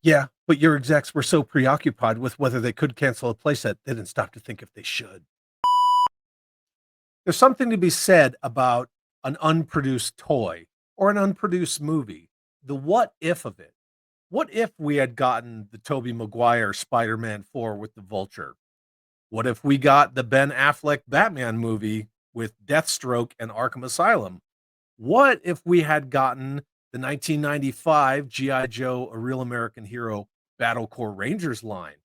Yeah, but your execs were so preoccupied with whether they could cancel a playset, they didn't stop to think if they should. There's something to be said about an unproduced toy or an unproduced movie. The what if of it. What if we had gotten the Tobey Maguire Spider-Man 4 with the Vulture? What if we got the Ben Affleck Batman movie with Deathstroke and Arkham Asylum? What if we had gotten the 1995 G.I. Joe, A Real American Hero Battle Corps Rangers line?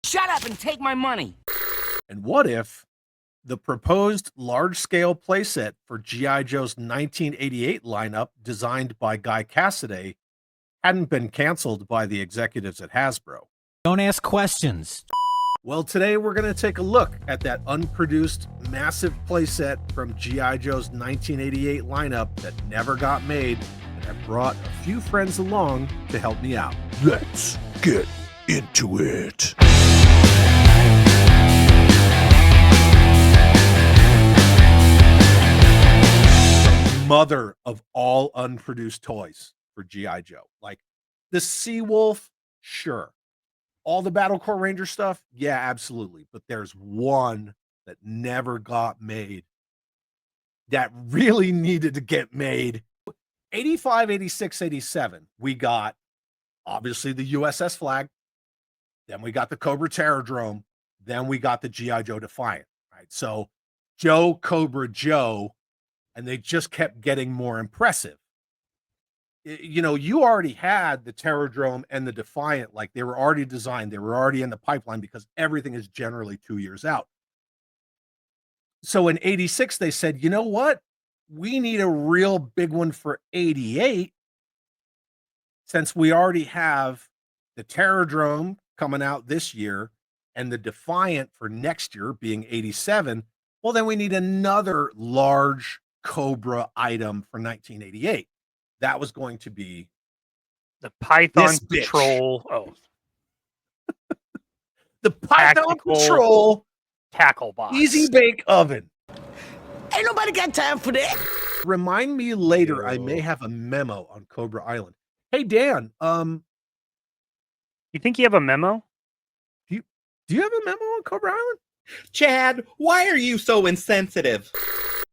Shut up and take my money. And what if the proposed large-scale playset for G.I. Joe's 1988 lineup, designed by Guy Cassaday, hadn't been canceled by the executives at Hasbro? Don't ask questions. Well, today we're going to take a look at that unproduced massive playset from G.I. Joe's 1988 lineup that never got made, and I brought a few friends along to help me out. Let's get into it. Mother of all unproduced toys for G.I. Joe. Like the Seawolf, sure. All the Battle Corps Ranger stuff, yeah, absolutely. But there's one that never got made that really needed to get made. 85, 86, 87, we got obviously the USS Flag. Then we got the Cobra Terrordrome. Then we got the G.I. Joe Defiant, right? So Joe, Cobra, Joe, and they just kept getting more impressive. You know, you already had the Terrordrome and the Defiant, like they were already designed, they were already in the pipeline because everything is generally 2 years out. So in 86, they said, you know what? We need a real big one for 88, since we already have the Terrordrome coming out this year and the Defiant for next year being 87. Well, then we need another large Cobra item for 1988. That was going to be the Python Patrol. Oh, the Python Patrol tackle box. Easy bake oven. Ain't nobody got time for that. Remind me later. I may have a memo on Cobra Island. Hey Dan, you think you have a memo? Do you have a memo on Cobra Island? Chad, why are you so insensitive?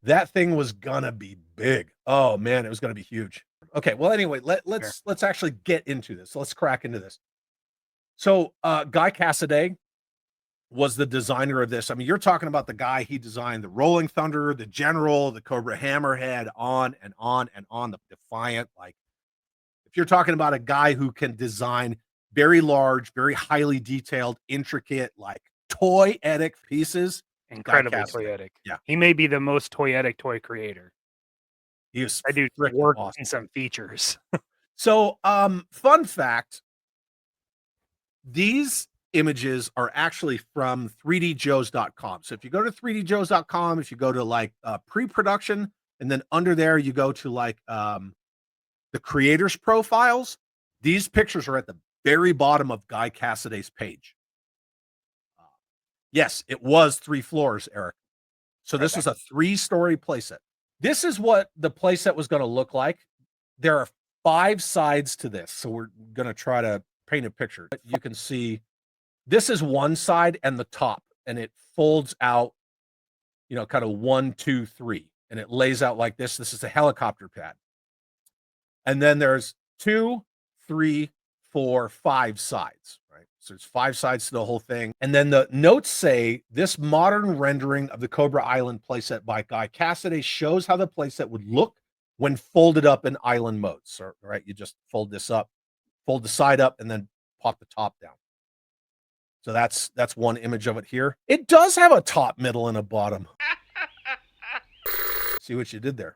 That thing was gonna be big. Oh man, it was gonna be huge. Okay, well anyway, let's actually get into this. Let's crack into this. So Guy Cassaday was the designer of this. I mean, you're talking about the guy, he designed the Rolling Thunder, the General, the Cobra Hammerhead, on and on and on, the Defiant. Like, if you're talking about a guy who can design very large, very highly detailed, intricate, like toyetic pieces. Incredibly toyetic. Yeah. He may be the most toyetic toy creator. I do work in some features. So, fun fact, these images are actually from 3djoes.com. So if you go to 3djoes.com, if you go to like pre-production, and then under there you go to like the creators profiles, these pictures are at the very bottom of Guy Cassaday's page. Yes, it was 3 floors, Eric. So this was a 3-story playset. This is what the playset was going to look like. There are 5 sides to this. So we're going to try to paint a picture. You can see this is one side and the top, and it folds out, you know, kind of 1, 2, 3, and it lays out like this. This is a helicopter pad. And then there's 2, 3, 4, 5 sides, right? So there's 5 sides to the whole thing. And then the notes say, this modern rendering of the Cobra Island playset by Guy Cassaday shows how the playset would look when folded up in island mode. So, right, you just fold this up, fold the side up, and then pop the top down. So that's one image of it here. It does have a top, middle, and a bottom. See what you did there.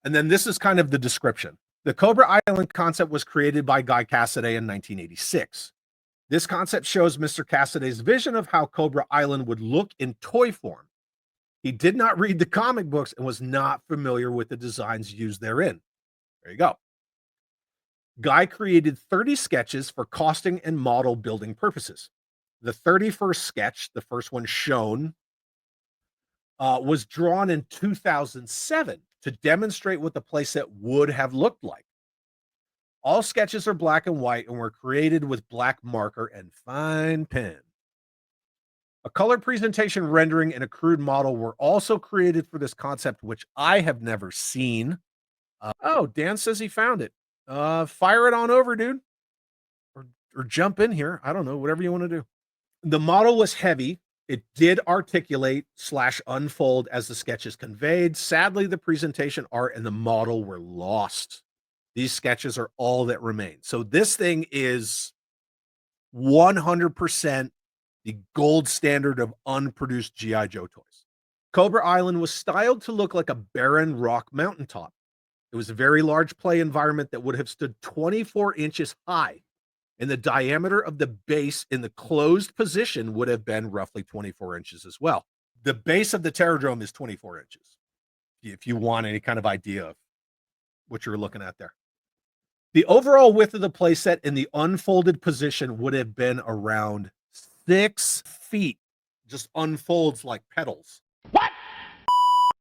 And then this is kind of the description. The Cobra Island concept was created by Guy Cassaday in 1986. This concept shows Mr. Cassaday's vision of how Cobra Island would look in toy form. He did not read the comic books and was not familiar with the designs used therein. There you go. Guy created 30 sketches for costing and model building purposes. The 31st sketch, the first one shown, was drawn in 2007 to demonstrate what the playset would have looked like. All sketches are black and white and were created with black marker and fine pen. A color presentation rendering and a crude model were also created for this concept, which I have never seen. Oh, Dan says he found it. Fire it on over, dude. Or jump in here. I don't know, whatever you want to do. The model was heavy. It did articulate / unfold as the sketches conveyed. Sadly, the presentation art and the model were lost. These sketches are all that remain. So this thing is 100% the gold standard of unproduced G.I. Joe toys. Cobra Island was styled to look like a barren rock mountaintop. It was a very large play environment that would have stood 24 inches high, and the diameter of the base in the closed position would have been roughly 24 inches as well. The base of the Terradrome is 24 inches, if you want any kind of idea of what you're looking at there. The overall width of the playset in the unfolded position would have been around 6 feet, just unfolds like petals. What?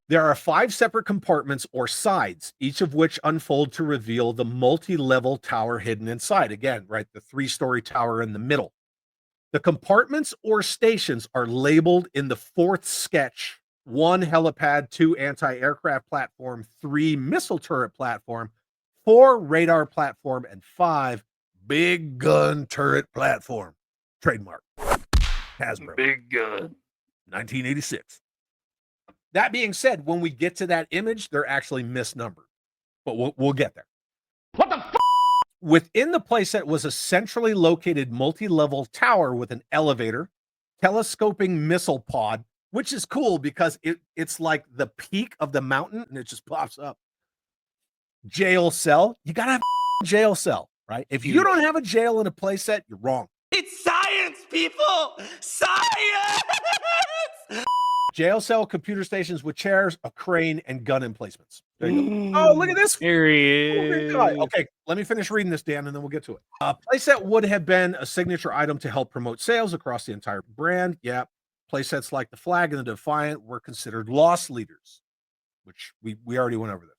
There are 5 separate compartments or sides, each of which unfold to reveal the multi-level tower hidden inside. Again, right, the 3-story tower in the middle. The compartments or stations are labeled in the 4th sketch: 1 helipad, 2 anti-aircraft platform, 3 missile turret platform, 4 radar platform, and 5 big gun turret platform. Trademark. Hasbro. Big gun. 1986. That being said, when we get to that image, they're actually misnumbered, but we'll get there. What the f? Within the playset was a centrally located multi-level tower with an elevator, telescoping missile pod, which is cool because it's like the peak of the mountain and it just pops up. Jail cell. You gotta have a jail cell, right? If you don't have a jail in a playset, you're wrong. It's science, people! Science! Jail cell, computer stations with chairs, a crane, and gun emplacements. There you go. Oh, look at this. Here he is. Okay, let me finish reading this, Dan, and then we'll get to it. Playset would have been a signature item to help promote sales across the entire brand. Yeah, playsets like the Flag and the Defiant were considered loss leaders, which we already went over this.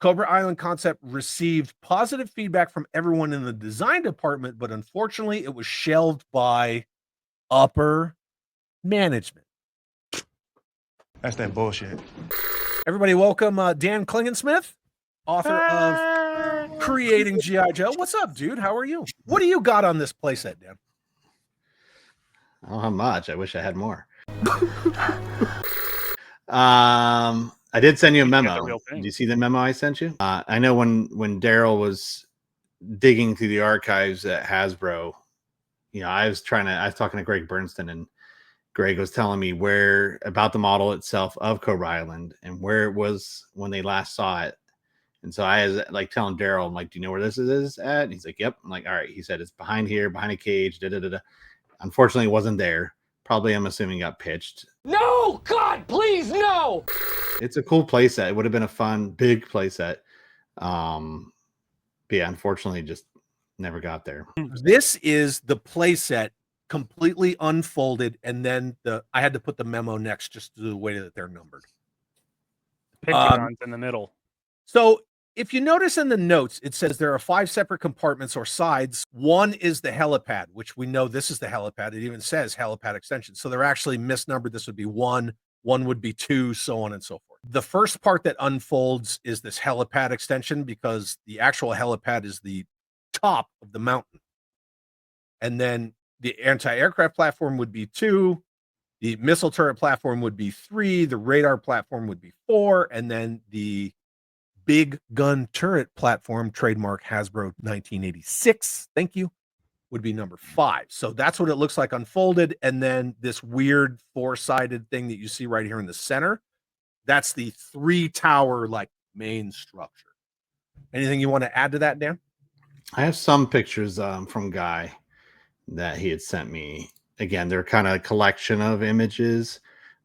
Cobra Island concept received positive feedback from everyone in the design department, but unfortunately, it was shelved by upper management. That's that bullshit. Everybody, welcome Dan Klingensmith, author of Creating G.I. Joe. What's up, dude? How are you? What do you got on this playset, Dan? I don't have much. I wish I had more. I did send you a memo. Did you see the memo I sent you? I know when Daryl was digging through the archives at Hasbro, you know, I was talking to Greg Bernstein, and Greg was telling me where about the model itself of Cobra Island and where it was when they last saw it. And so I was like telling Daryl, I'm like, do you know where this is at? And he's like, yep. I'm like, all right. He said it's behind here, behind a cage. Unfortunately, it wasn't there. Probably, I'm assuming, got pitched. No! God, please, no! It's a cool playset. It would have been a fun, big playset. But yeah, unfortunately, just never got there. This is the playset completely unfolded, and then I had to put the memo next just to the way that they're numbered. Pentagon's in the middle. So if you notice in the notes, it says there are 5 separate compartments or sides. 1 is the helipad, which we know this is the helipad. It even says helipad extension. So they're actually misnumbered. This would be 1, 1 would be 2, so on and so forth. The first part that unfolds is this helipad extension because the actual helipad is the top of the mountain. And then the anti-aircraft platform would be 2. The missile turret platform would be 3. The radar platform would be 4. And then the big gun turret platform, trademark Hasbro 1986, thank you, would be number 5. So that's what it looks like unfolded. And then this weird 4-sided thing that you see right here in the center, that's the 3-tower like main structure. Anything you want to add to that, Dan? I have some pictures from Guy that he had sent me. Again, they're kind of a collection of images,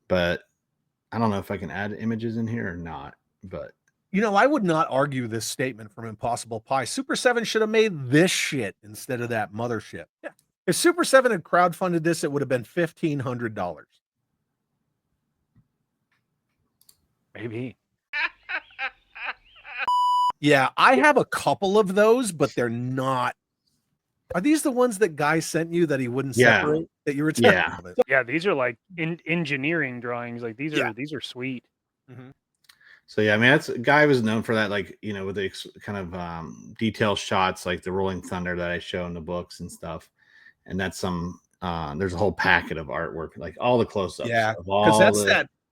but I don't know if I can add images in here or not. But you know, I would not argue this statement from Impossible Pie. Super 7 should have made this shit instead of that mothership. Yeah. If Super 7 had crowdfunded this, it would have been $1,500. Maybe. Yeah, I have a couple of those, but they're not. Are these the ones that Guy sent you that he wouldn't separate? That you were telling Yeah. me? Yeah, these are like engineering drawings. Like these Yeah. are sweet. Mm-hmm. So yeah, I mean, that's Guy was known for that, like, you know, with the kind of detail shots, like the Rolling Thunder that I show in the books and stuff. And that's some. There's a whole packet of artwork, like all the close-ups. Yeah, of because all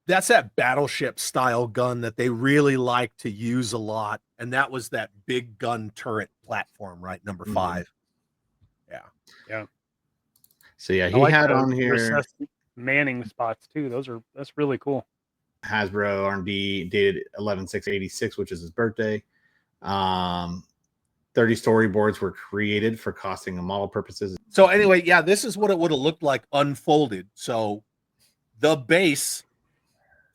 that's that battleship style gun that they really like to use a lot, and that was that big gun turret platform, right? Number 5. Yeah. So yeah, I he like had the on here recessed Manning spots too. That's really cool. Hasbro R&D dated 11/6/86, which is his birthday. 30 storyboards were created for costing and model purposes. So anyway, yeah, this is what it would have looked like unfolded. So the base,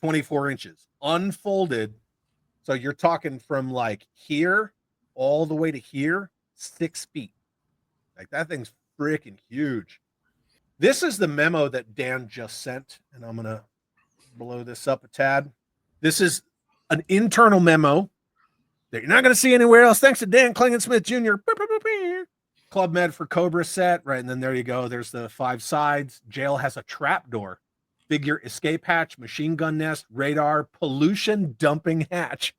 24 inches, unfolded. So you're talking from like here all the way to here, 6 feet. Like that thing's freaking huge. This is the memo that Dan just sent, and I'm gonna blow this up a tad. This is an internal memo that you're not going to see anywhere else. Thanks to Dan Klingensmith Jr. Club Med for Cobra set, right? And then there you go. There's the 5 sides. Jail has a trap door, figure escape hatch, machine gun nest, radar, pollution dumping hatch.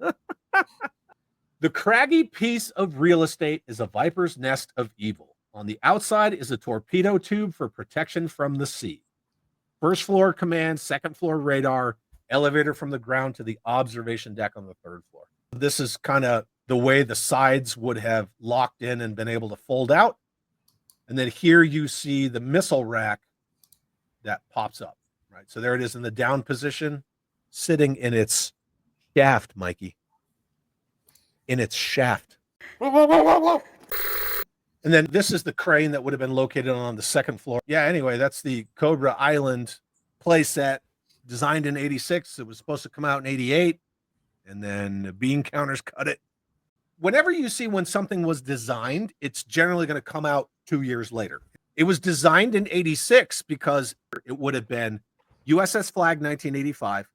The craggy piece of real estate is a viper's nest of evil. On the outside is a torpedo tube for protection from the sea. First floor command, second floor radar, elevator from the ground to the observation deck on the 3rd floor. This is kind of the way the sides would have locked in and been able to fold out. And then here you see the missile rack that pops up, right? So there it is in the down position, sitting in its shaft, Mikey. In its shaft. And then this is the crane that would have been located on the 2nd floor. Yeah, anyway, that's the Cobra Island playset designed in 86. It was supposed to come out in 88. And then the bean counters cut it. Whenever you see when something was designed, it's generally going to come out 2 years later. It was designed in 86 because it would have been USS Flag 1985,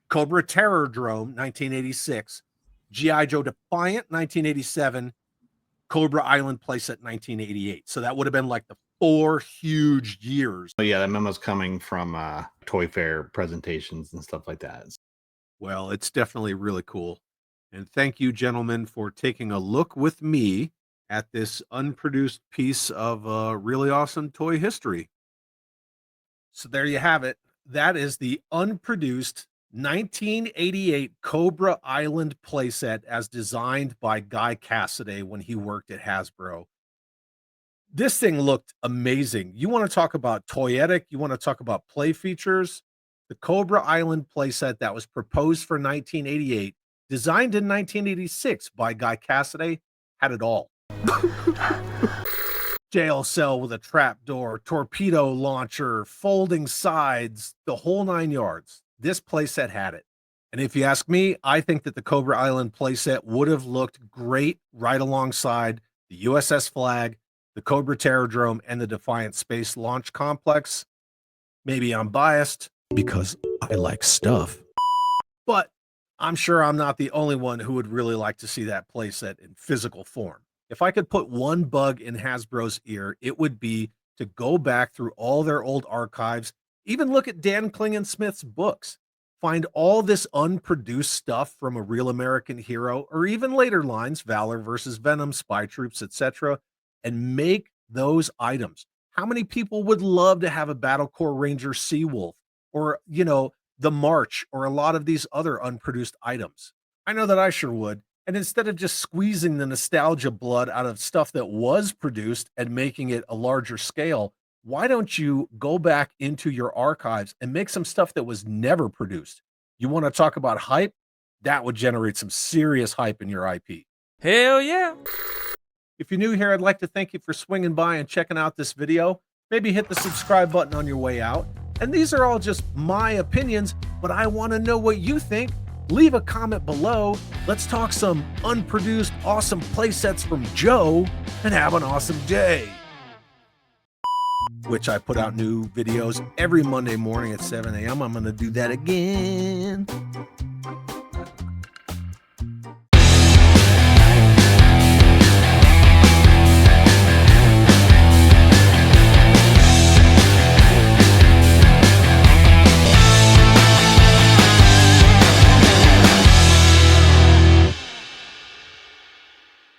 Cobra Terror Drome 1986, G.I. Joe Defiant 1987, Cobra Island Playset 1988. So that would have been like the 4 huge years. Oh yeah, that memo's coming from Toy Fair presentations and stuff like that. Well, it's definitely really cool. And thank you, gentlemen, for taking a look with me at this unproduced piece of really awesome toy history. So there you have it. That is the unproduced 1988 Cobra Island playset as designed by Guy Cassaday when he worked at Hasbro. This thing looked amazing. You want to talk about toyetic? You want to talk about play features? The Cobra Island playset that was proposed for 1988, designed in 1986 by Guy Cassaday, had it all. Jail cell with a trap door, torpedo launcher, folding sides, the whole 9 yards. This playset had it. And if you ask me, I think that the Cobra Island playset would have looked great right alongside the USS Flag, the Cobra Terrordrome, and the Defiant Space Launch Complex. Maybe I'm biased because I like stuff, but I'm sure I'm not the only one who would really like to see that playset in physical form. If I could put one bug in Hasbro's ear, it would be to go back through all their old archives, even look at Dan Klingensmith's books, find all this unproduced stuff from A Real American Hero, or even later lines, Valor versus Venom, Spy Troops, etc., and make those items. How many people would love to have a Battle Corps Ranger Seawolf, or, you know, the March, or a lot of these other unproduced items? I know that I sure would. And instead of just squeezing the nostalgia blood out of stuff that was produced and making it a larger scale, why don't you go back into your archives and make some stuff that was never produced? You want to talk about hype? That would generate some serious hype in your IP. Hell yeah. If you're new here, I'd like to thank you for swinging by and checking out this video. Maybe hit the subscribe button on your way out. And these are all just my opinions, but I want to know what you think. Leave a comment below. Let's talk some unproduced awesome playsets from Joe, and have an awesome day. Which I put out new videos every Monday morning at 7 a.m. I'm going to do that again.